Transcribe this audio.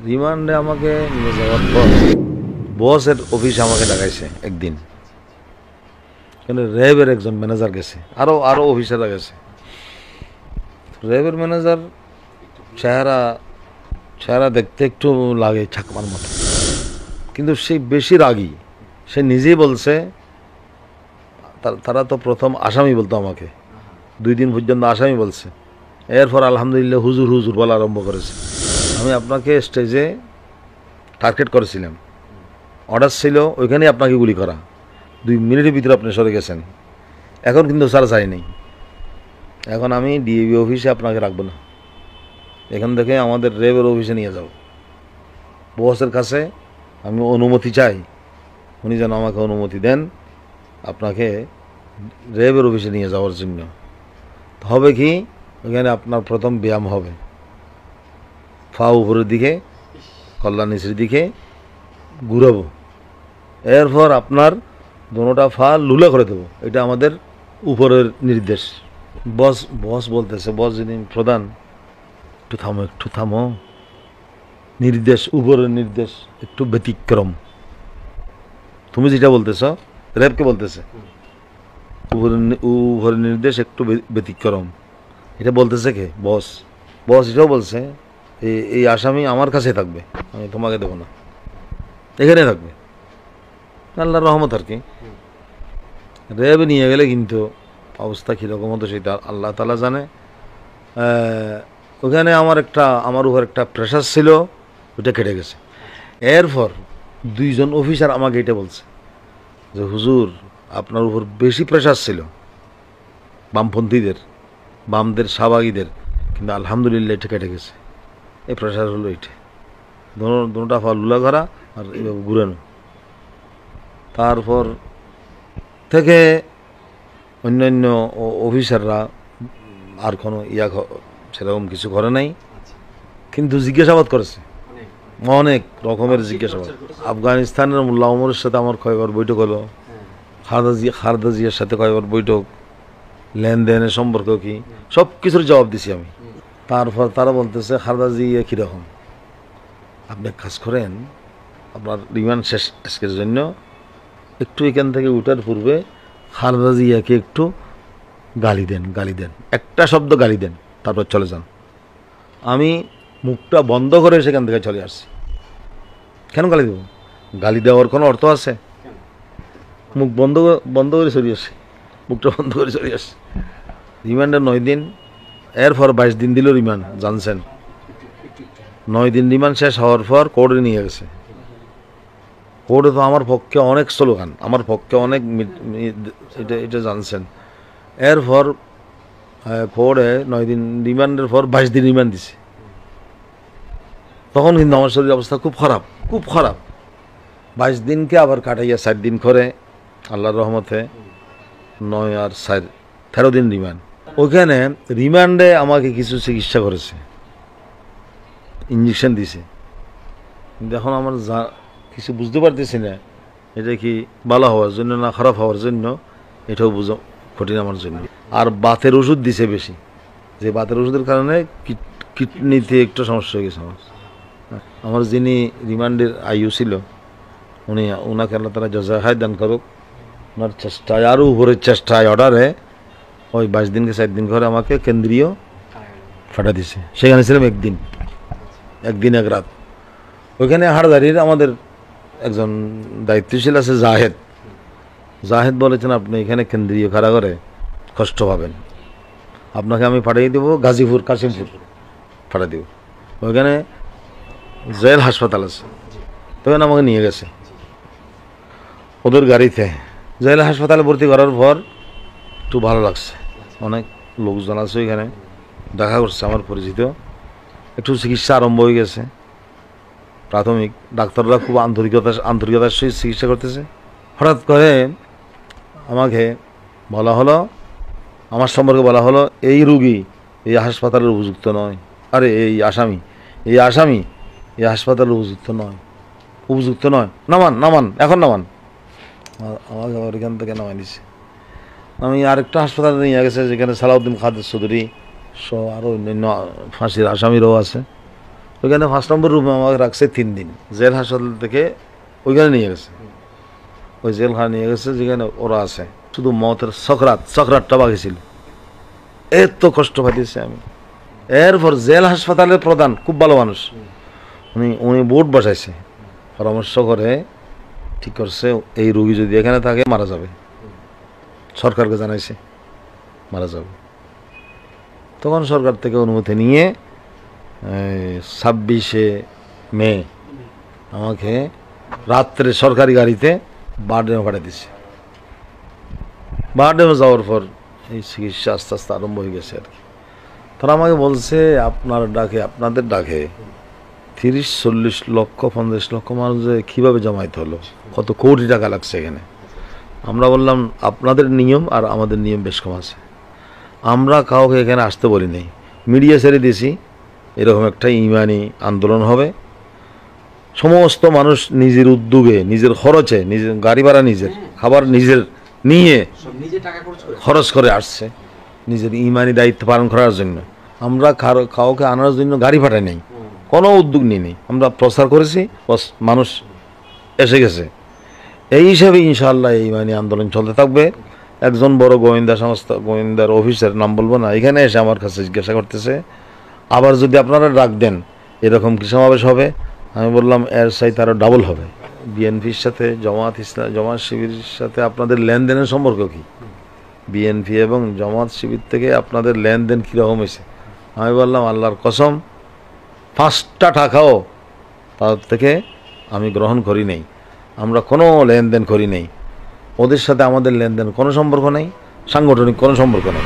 রিমান্ডে আমাকে নিয়ে যাওয়ার পর বসের অফিসে আমাকে ডাকাইছে একদিন। কেন র্যাবের একজন ম্যানেজার গেছে, আরও অফিসাররা গেছে। র্যাবের ম্যানেজার চেহারা দেখতে একটু লাগে ছাকমার মতো, কিন্তু সে বেশি রাগী। সে নিজেই বলছে, তারা তো প্রথম আসামি বলতো আমাকে, 2 দিন পর্যন্ত আসামি বলছে। এরপর আলহামদুলিল্লাহ হুজুর হুজুর বলা আরম্ভ করেছে। আমি আপনাকে স্টেজে টার্গেট করেছিলাম, অর্ডার ছিল ওইখানেই আপনাকে গুলি করা, 2 মিনিটের ভিতরে আপনি সরে গেছেন। এখন কিন্তু স্যার চাই নেই, এখন আমি ডিএবি অফিসে আপনাকে রাখবো না, এখান থেকে আমাদের র্যাবের অফিসে নিয়ে যাব। বসের কাছে আমি অনুমতি চাই, উনি যেন আমাকে অনুমতি দেন আপনাকে র্যাবের অফিসে নিয়ে যাওয়ার জন্য। হবে কি, ওখানে আপনার প্রথম ব্যায়াম হবে, পা উপরের দিকে কল্যাণ নিচের দিকে ঘুরাবো, এরপর আপনার দোনোটা পা লুলা করে দেবো। এটা আমাদের উপরের নির্দেশ। বস বলতেছে, বস যিনি প্রধান, একটু থামো, নির্দেশ, উপরের নির্দেশ একটু ব্যতিক্রম। তুমি যেটা বলতেছ, র্যাবকে বলতেছে উপরের নির্দেশ একটু ব্যতিক্রম। এটা বলতেছে কে? বস এটাও বলছে এই আসামি আমার কাছে থাকবে, আমি তোমাকে দেবো না, এখানে থাকবে। আল্লাহর রহমত আর কি। র্যাব নিয়ে গেলে কিন্তু অবস্থা কীরকম হতো সেটা আল্লাহ তাআলা জানে। ওখানে আমার উপর একটা প্রেশার ছিল, ওটা কেটে গেছে। এরপর 2 জন অফিসার আমাকে এটা বলছে যে হুজুর আপনার উপর বেশি প্রেশার ছিল বামপন্থীদের, বামদের শাহবাগীদের, কিন্তু আলহামদুলিল্লাহ এটা কেটে গেছে। এই প্রেশার হলো এটা, দুটা ফল লুলা করা আর এইভাবে ঘুরানো। তারপর থেকে অন্যান্য অফিসাররা আর কোনো সেরকম কিছু করে নাই, কিন্তু জিজ্ঞাসাবাদ করেছে, অনেক রকমের জিজ্ঞাসাবাদ। আফগানিস্তানের মোল্লা ওমরের সাথে আমার কয়েকবার বৈঠক হলো, খালেদা জিয়ার সাথে কয়েকবার বৈঠক, লেনদেনের সম্পর্ক কি, সব কিছুর জবাব দিছি আমি। তারপর তারা বলতেছে খালেদা জিয়া কীরকম, আপনি এক কাজ করেন, আপনার রিমান্ড শেষ আজকের জন্য, একটু এখান থেকে উঠার পূর্বে খালেদা জিয়াকে একটু গালি দেন, একটা শব্দ গালি দেন, তারপর চলে যান। আমি মুখটা বন্ধ করে সেখান থেকে চলে আসছি। কেন গালি দেব? গালি দেওয়ার কোনো অর্থ আছে? মুখ বন্ধ করে চলে আসছি, মুখটা বন্ধ করে চলে আসছি। রিমান্ডে 9 দিন, এরপর 22 দিন দিল রিমান্ড, জানছেন। 9 দিন রিমান্ড শেষ হওয়ার পর কোর্টে নিয়ে গেছে। কোর্টে তো আমার পক্ষে অনেক স্লোগান, আমার পক্ষে অনেক এটা জানছেন। এরপর কোর্টে 9 দিন রিমান্ডের পর 22 দিন রিমান্ড দিছে। তখন কিন্তু আমার শরীরের অবস্থা খুব খারাপ। 22 দিনকে আবার কাটাইয়া 4 দিন করে আল্লাহর রহমতে 9 আর 4 13 দিন রিমান্ড। ওখানে রিমান্ডে আমাকে কিছু চিকিৎসা করেছে, ইঞ্জেকশন দিছে, কিন্তু এখন আমার কিছু বুঝতে পারতেছি না, এটা কি ভালো হওয়ার জন্য না খারাপ হওয়ার জন্য, এটাও বুঝা কঠিন আমার জন্য। আর বাতের ওষুধ দিছে বেশি, যে বাতের ওষুধের কারণে কিডনিতে একটু সমস্যা হয়ে গেছে আমার যিনি রিমান্ডের আইইউ ছিল, ওনাকে আল্লাহ তাআলা জাযায়ে দান করুক, ওনার চেষ্টায় আরও উপরের চেষ্টায় অর্ডারে ওই 22 দিনকে 4 দিন করে আমাকে কেন্দ্রীয় ফাটা দিছে। সেখানে ছিলাম একদিন এক রাত। ওইখানে হাটদারির আমাদের একজন দায়িত্বশীল আছে জাহেদ বলেছেন, আপনি এখানে কেন্দ্রীয় কারাগারে কষ্ট পাবেন, আপনাকে আমি পাঠিয়ে দেবো গাজীপুর, কাশিমপুর পাঠিয়ে দেব। ওইখানে জেল হাসপাতাল আছে, ওখানে আমাকে নিয়ে গেছে ওদের গাড়িতে। জেল হাসপাতালে ভর্তি করার পর একটু ভালো লাগছে, অনেক লোকজন আছে ওইখানে, দেখা করছে আমার পরিচিত, একটু চিকিৎসা আরম্ভ হয়ে গেছে। প্রাথমিক ডাক্তাররা খুব আন্তরিকতার সহিত চিকিৎসা করতেছে। হঠাৎ করে আমাকে বলা হলো, আমার সম্পর্কে বলা হলো, এই রুগী এই হাসপাতালের উপযুক্ত নয়, আরে এই আসামি এই হাসপাতালের উপযুক্ত নয়, নামান এখন নামান। আমাকে আবার এখান থেকে নামাই দিচ্ছে। আমি আরেকটা হাসপাতালে নিয়ে গেছে, যেখানে সালাউদ্দিন কাদের চৌধুরী সহ আরও অন্যান্য ফাঁসির আসামিরাও আছে, ওইখানে 5 নম্বর রুমে আমাকে রাখছে 3 দিন। জেল হাসপাতাল থেকে ওইখানে নিয়ে গেছে, ওই জেলখানা নিয়ে গেছে যেখানে ওরা আছে। শুধু মতের সকরাতটা বাকি ছিল, এত কষ্ট পাইতেছি আমি। এরপর জেল হাসপাতালের প্রধান খুব ভালো মানুষ, উনি বোর্ড বসাইছে, পরামর্শ করে ঠিক করছে এই রোগী যদি এখানে থাকে মারা যাবে, সরকারকে জানাইছে মারা যাবে। তখন সরকার থেকে অনুমতি নিয়ে 26শে মে আমাকে রাত্রে সরকারি গাড়িতে বারডেমে পাঠিয়ে দিচ্ছে। বারডেমে যাওয়ার পর এই চিকিৎসা আস্তে আস্তে আরম্ভ হয়ে গেছে আর কি। তারা আমাকে বলছে আপনাদের ডাকে 30-40 লক্ষ 50 লক্ষ মানুষ কীভাবে জমাইতে হলো, কত কোটি টাকা লাগছে এখানে। আমরা বললাম আপনাদের নিয়ম আর আমাদের নিয়ম বেশ কম আছে, আমরা কাউকে এখানে আসতে বলি নাই, মিডিয়া ছেড়ে দিয়েছি এরকম একটা ইমানি আন্দোলন হবে। সমস্ত মানুষ নিজের উদ্যোগে, নিজের খরচে, নিজের গাড়ি ভাড়া নিজের, খাবার নিজের নিয়ে খরচ করে আসছে নিজের ইমানি দায়িত্ব পালন করার জন্য। আমরা কাউকে আনার জন্য গাড়ি পাঠাই নাই, কোনো উদ্যোগ নিই নেই, আমরা প্রচার করেছি, মানুষ এসে গেছে। এই হিসাবে ইনশাআল্লাহ এই ইমানি আন্দোলন চলতে থাকবে। একজন বড় গোয়েন্দা সংস্থা, গোয়েন্দার অফিসার, নাম বলবো না, এখানে এসে আমার কাছে জিজ্ঞাসা করতেছে আবার যদি আপনারা ডাক দেন এরকম কি সমাবেশ হবে? আমি বললাম এর চাইতে আরও ডাবল হবে। বিএনপির সাথে জামাত শিবিরের সাথে আপনাদের লেনদেনের সম্পর্ক কি? বিএনপি এবং জামাত শিবির থেকে আপনাদের লেনদেন কীরকম হয়েছে? আমি বললাম আল্লাহর কসম 5টা টাকাও তার থেকে আমি গ্রহণ করি নাই, আমরা কোনো লেনদেন করি নাই, ওদের সাথে আমাদের লেনদেন কোনো সম্পর্ক নেই, সাংগঠনিক কোনো সম্পর্ক নেই।